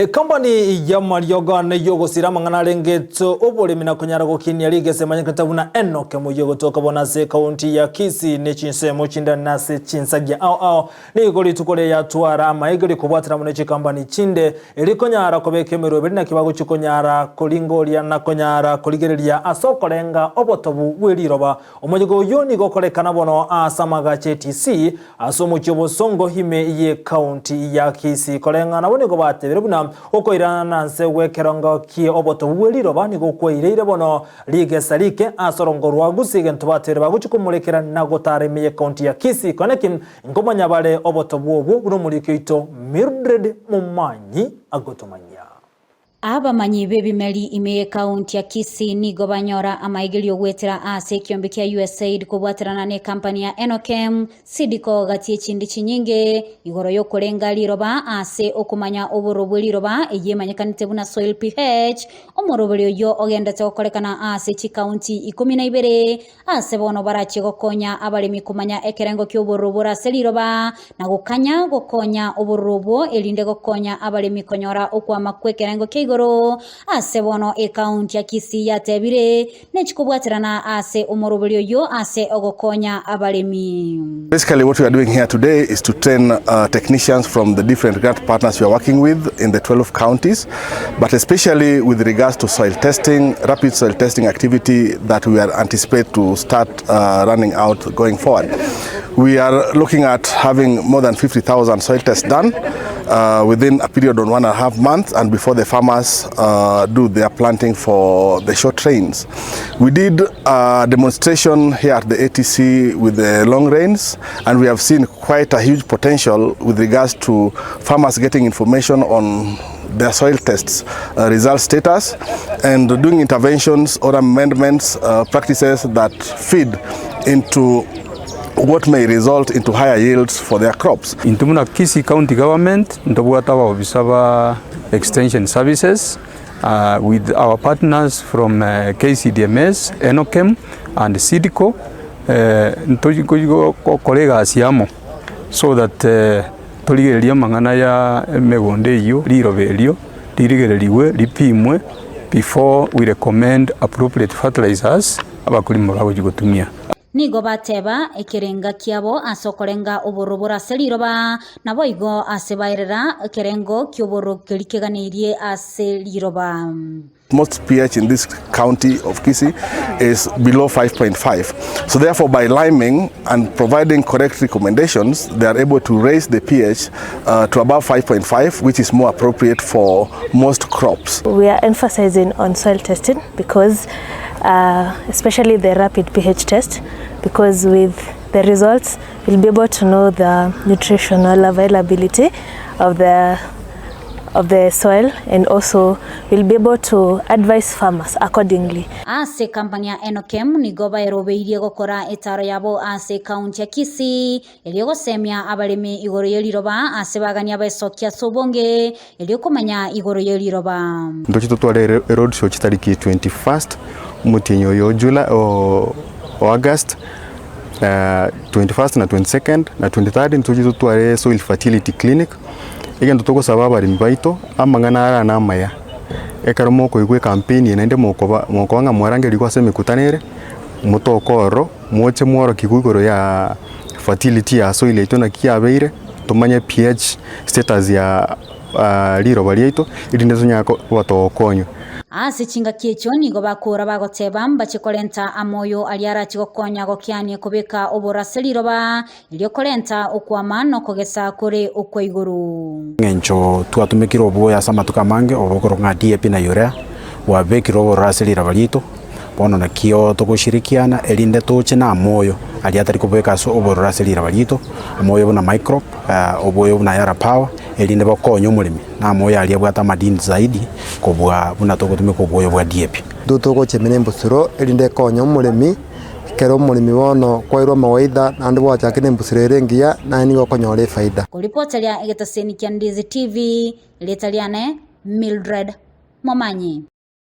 Company ya Marioga na yogo sirama ngana rengeto obole mina kunyara gokinya ligese manyakata buna enoke mu yogo toka bona se county ya Kisii ne chinse mu chinda nase chinsagya ao ni goli tukole ya twara maigoli kubwatira mu company chinde elikonyara kobekemero beri na kibago chikonyara kolingolia na konyara koligerelia asokolenga obotobu weliroba omujigo yoni gokolekana bono asamaga CTC asomu chobosongo hime ye county ya Kisii kolenga na bone go batebere buna okoirana nanse wekerongo kie oboto bweliroba ni gokweire bono ligesalike asorongorwa Gusii gentubatere baguchikumulekera nagotaremiye county ya Kisii konekin ngomanya bale oboto bwobu burumurikito Mildred Mumanyi agotomanya abamanyi b'ebimeli imeye county ya Kisii nigo banyora amaigilio gwetera ase kiombe kya USAID kubwaterana ne company ya Enokem sidiko gati ekindi kinyinge igoro yo kulenga liroba ase okumanya oborobwe liroba eyemanyakanite buna soil pH omorobwe yo ogenda tekokolekana ase ki county 12 ase bono barachi gokonya abalemi kumanya ekerengo kyoborobora seliroba na gukanya gokonya oborobwo elinde gokonya abalemi konyora okwama kwekerengo kigoro ase bono county ya Kisii yatebire nechikubwaterana ase omorobelio yo ase ogokonya abalemi. Basically what we are doing here today is to train technicians from the different grant partners we are working with in the 12 counties, but especially with regards to soil testing, rapid soil testing activity that we are anticipate to start running out going forward. We are looking at having more than 50,000 soil tests done within a period of 1.5 months and before the farmers do their planting for the short rains. We did a demonstration here at the ATC with the long rains, and we have seen quite a huge potential with regards to farmers getting information on their soil tests, result status, and doing interventions or amendments, practices that feed into what may result into higher yields for their crops. In Kisii County government, ndobwatawa obisaba extension services with our partners from KCDMS, Enokem and Sidiko, ntojigo kolega asiamo so that toligereria mangana ya megonde iyo lirobelio lirigereriwe lipimwe before we recommend appropriate fertilizers abakulima bagojigotumia. Nigo bateba ekerenga kiabo asokolenga oborobora seliroba nabo igo asebairera ekerengo kyoboro kelikeganirie aseliroba. Most pH in this county of Kisii is below 5.5. So therefore by liming and providing correct recommendations, they are able to raise the pH to above 5.5, which is more appropriate for most crops. We are emphasizing on soil testing because especially the rapid pH test, because with the results we'll be able to know the nutritional availability of the soil, and also we'll be able to advise farmers accordingly. Ase company ya Enokem nigo bairobeirie gokora etaro yabo ase county ya Kisii elio gosemia abalemi igoro yeliroba ase bagania baesokia sobonge elio kumanya igoro yeliroba. Ndochi tutwale road show chitariki 21st mutinyo yo July o August 21st na 22nd na 23rd ndochi tutwale soil fertility clinic igen tutoko sababa rimbaito amangana ara na maya ekaromo ko igwe campaign yenende moko anga mwarange liko ase mikutanere mutokoro mwoche mworo kigugoro ya fertility ya soil ito na kiabeire tumanye pH status ya liroba lyeito irindezo nyako watokonyo ase chinga kiecho nigo bakura bagoteba mbachikolenta amoyo aliara chigokonya gokianie kubeka obora seliroba ilio kolenta okwama no kogesa kore okwaiguru ngencho twatumikiro boya sama tukamange obokoro nga DAP na urea wabekiro obora seliroba lito bono na kio tugushirikiana elinde toche na amoyo aliatari kubeka so obora seliroba lito amoyo na micro oboyo na yara power elinde bakonyo mulimi na amoyo aliabwata madini zaidi kobwa buna togotumika oboyo bwa DAP dutogo chemene mbusiro elinde konyo mulimi kero mulimi wono kwairwa mawaidha nandi bwachakine mbusirere ngia na ni gokonyore faida. Kuripotalia egetaseni kya Ndizi TV letaliane Mildred Mumanyi.